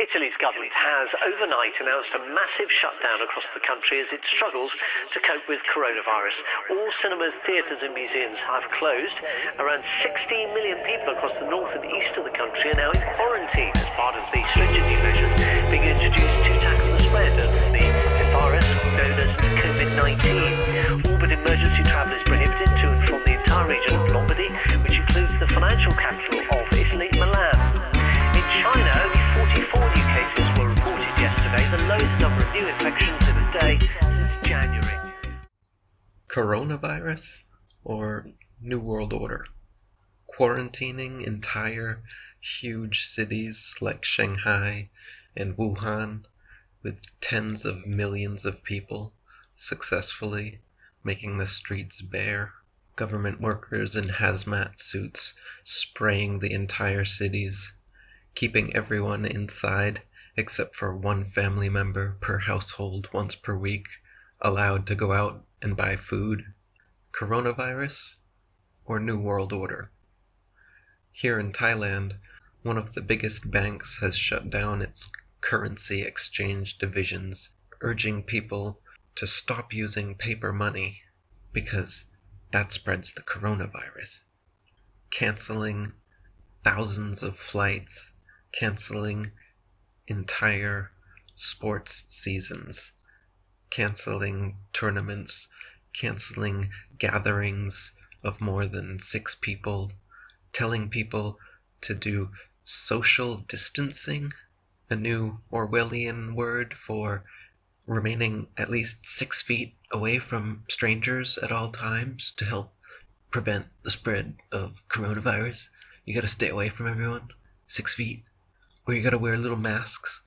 Italy's government has overnight announced a massive shutdown across the country as it struggles to cope with coronavirus. All cinemas, theatres and museums have closed. Around 16 million people across the north and east of the country are now in quarantine as part of the stringent new measures being introduced to tackle the spread of the virus known as covid-19. All but emergency travel is prohibited to and from the entire region of Lombardy, which includes the financial capital of Italy, Milan. In China, only 44 new cases were reported yesterday, the lowest number of new infections in a day since January. Coronavirus or New World Order? Quarantining entire huge cities like Shanghai and Wuhan with tens of millions of people successfully making the streets bare, government workers in hazmat suits spraying the entire cities, keeping everyone inside except for one family member per household once per week, allowed to go out and buy food. Coronavirus or New World Order? Here in Thailand, one of the biggest banks has shut down its currency exchange divisions, urging people to stop using paper money because that spreads the coronavirus. Canceling thousands of flights, canceling entire sports seasons, canceling tournaments, canceling gatherings of more than 6 people, telling people to do social distancing, a new Orwellian word for remaining at least 6 feet away from strangers at all times to help prevent the spread of coronavirus. You gotta stay away from everyone, 6 feet, or you gotta wear little masks.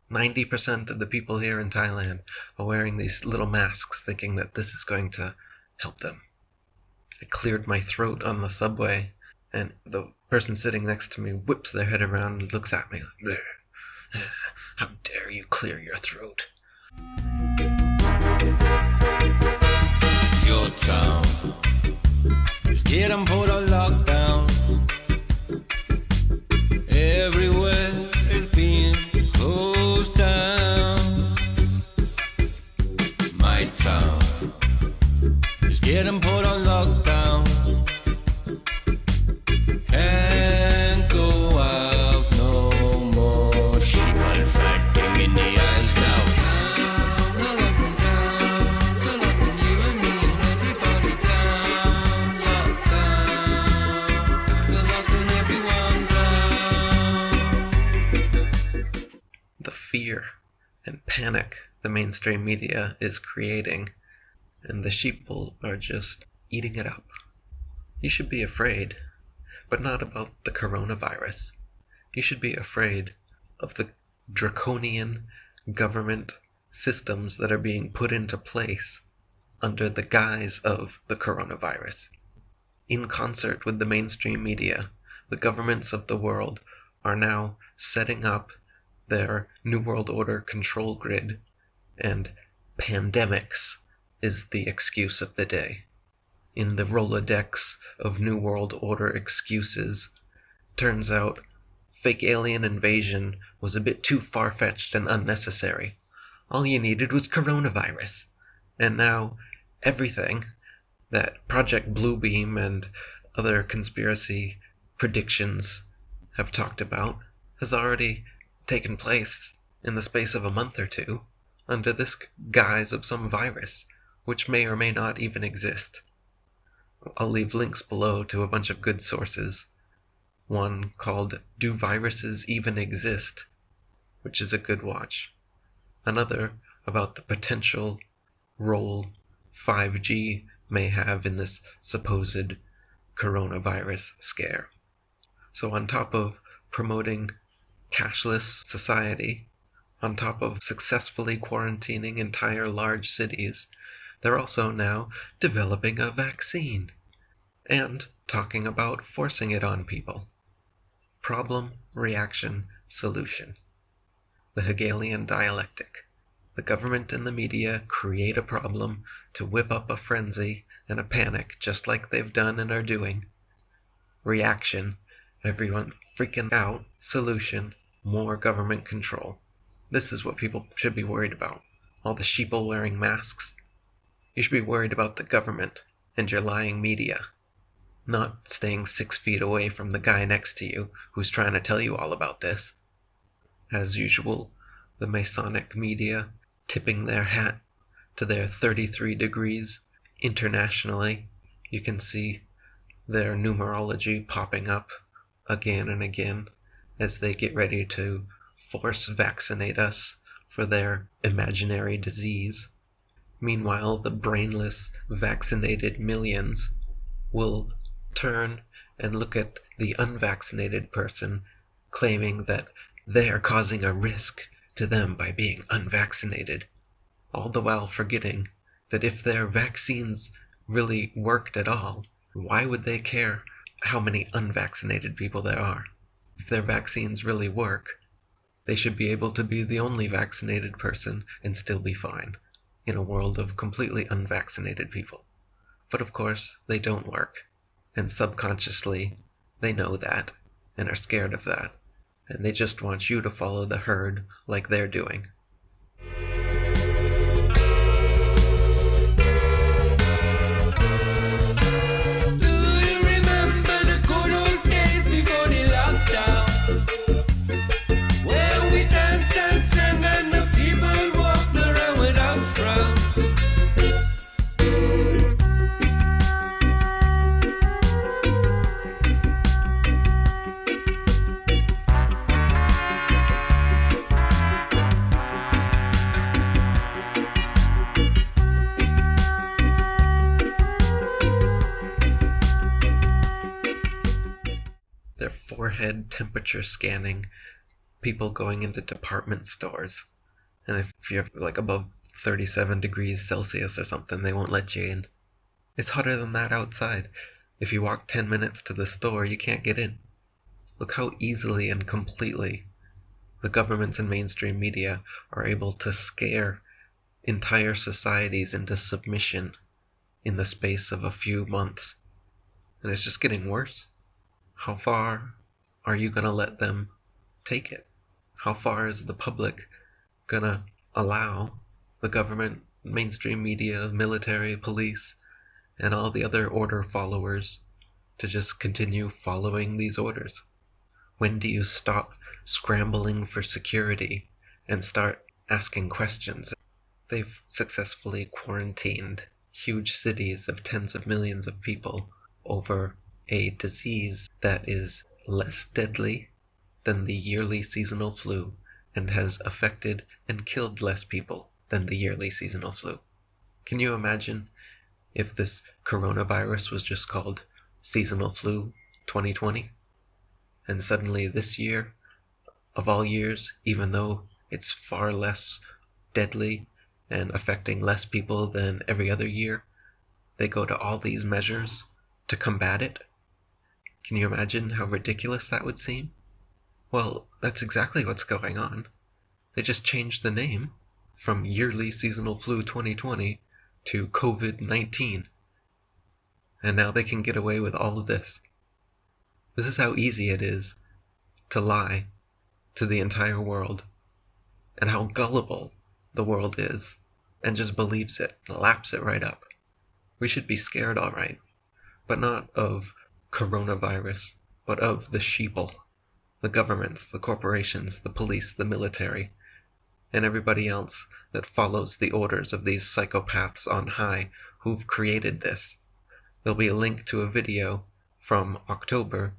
90% of the people here in Thailand are wearing these little masks thinking that this is going to help them. I cleared my throat on the subway, and the person sitting next to me whips their head around and looks at me like, "Bleh. How dare you clear your throat?" Your town is getting put on lockdown. Everywhere is being closed down. My town is getting put on lockdown. Can't go out no more. Sheep are fighting in the eyes now. They're locking down. They're locking you and me and everybody down. Lockdown. They're locking everyone down. The fear and panic the mainstream media is creating, and the sheeple are just eating it up. You should be afraid, but not about the coronavirus. You should be afraid of the draconian government systems that are being put into place under the guise of the coronavirus. In concert with the mainstream media, the governments of the world are now setting up their New World Order control grid, and pandemics is the excuse of the day. In the Rolodex of New World Order excuses, turns out fake alien invasion was a bit too far-fetched and unnecessary. All you needed was coronavirus. And now everything that Project Bluebeam and other conspiracy predictions have talked about has already taken place in the space of a month or two under this guise of some virus, which may or may not even exist. I'll leave links below to a bunch of good sources. One called Do Viruses Even Exist?, which is a good watch. Another about the potential role 5G may have in this supposed coronavirus scare. So on top of promoting cashless society, on top of successfully quarantining entire large cities, they're also now developing a vaccine and talking about forcing it on people. Problem, reaction, solution. The Hegelian dialectic. The government and the media create a problem to whip up a frenzy and a panic just like they've done and are doing. Reaction, everyone freaking out. Solution, more government control. This is what people should be worried about. All the sheeple wearing masks. You should be worried about the government and your lying media, not staying 6 feet away from the guy next to you who's trying to tell you all about this. As usual, the Masonic media tipping their hat to their 33 degrees internationally. You can see their numerology popping up again and again as they get ready to force vaccinate us for their imaginary disease. Meanwhile, the brainless, vaccinated millions will turn and look at the unvaccinated person, claiming that they are causing a risk to them by being unvaccinated, all the while forgetting that if their vaccines really worked at all, why would they care how many unvaccinated people there are? If their vaccines really work, they should be able to be the only vaccinated person and still be fine in a world of completely unvaccinated people. But of course, they don't work, and subconsciously they know that and are scared of that, and they just want you to follow the herd like they're doing. Do you remember the good old days before the lockdown? Where we danced and sang and the people walked around without frowns. Their forehead temperature scanning, people going into department stores, and if you're like above 37 degrees Celsius or something, they won't let you in. It's hotter than that outside. If you walk 10 minutes to the store, you can't get in. Look how easily and completely the governments and mainstream media are able to scare entire societies into submission in the space of a few months. And it's just getting worse. How far are you gonna let them take it? How far is the public gonna allow the government, mainstream media, military, police, and all the other order followers to just continue following these orders? When do you stop scrambling for security and start asking questions? They've successfully quarantined huge cities of tens of millions of people over a disease that is less deadly than the yearly seasonal flu and has affected and killed less people than the yearly seasonal flu. Can you imagine if this coronavirus was just called seasonal flu 2020? And suddenly this year, of all years, even though it's far less deadly and affecting less people than every other year, they go to all these measures to combat it? Can you imagine how ridiculous that would seem? Well, that's exactly what's going on. They just changed the name from yearly seasonal flu 2020 to COVID-19. And now they can get away with all of this. This is how easy it is to lie to the entire world, and how gullible the world is, and just believes it, laps it right up. We should be scared, all right, but not of coronavirus, but of the sheeple, the governments, the corporations, the police, the military, and everybody else that follows the orders of these psychopaths on high who've created this. There'll be a link to a video from October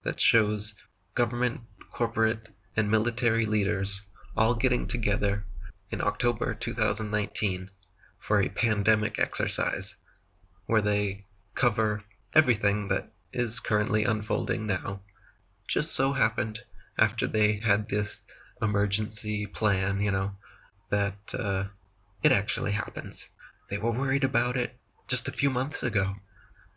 that shows government, corporate, and military leaders all getting together in October 2019 for a pandemic exercise where they cover everything that is currently unfolding now. Just so happened, after they had this emergency plan, that it actually happens. They were worried about it just a few months ago.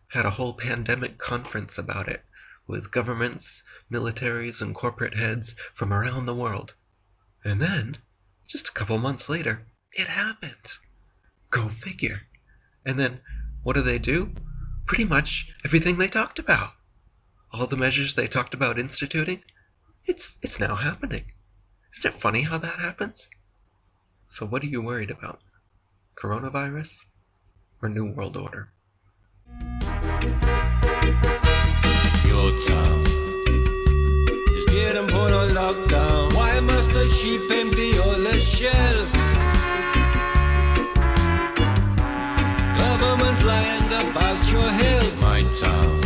Had a whole pandemic conference about it with governments, militaries, and corporate heads from around the world. And then, just a couple months later, it happens. Go figure. And then, what do? Pretty much everything they talked about. All the measures they talked about instituting, It's now happening. Isn't it funny how that happens? So what are you worried about? Coronavirus or New World Order? Your town is getting put on lockdown. Why must the sheep empty all the shelves? Government lying about your health. My town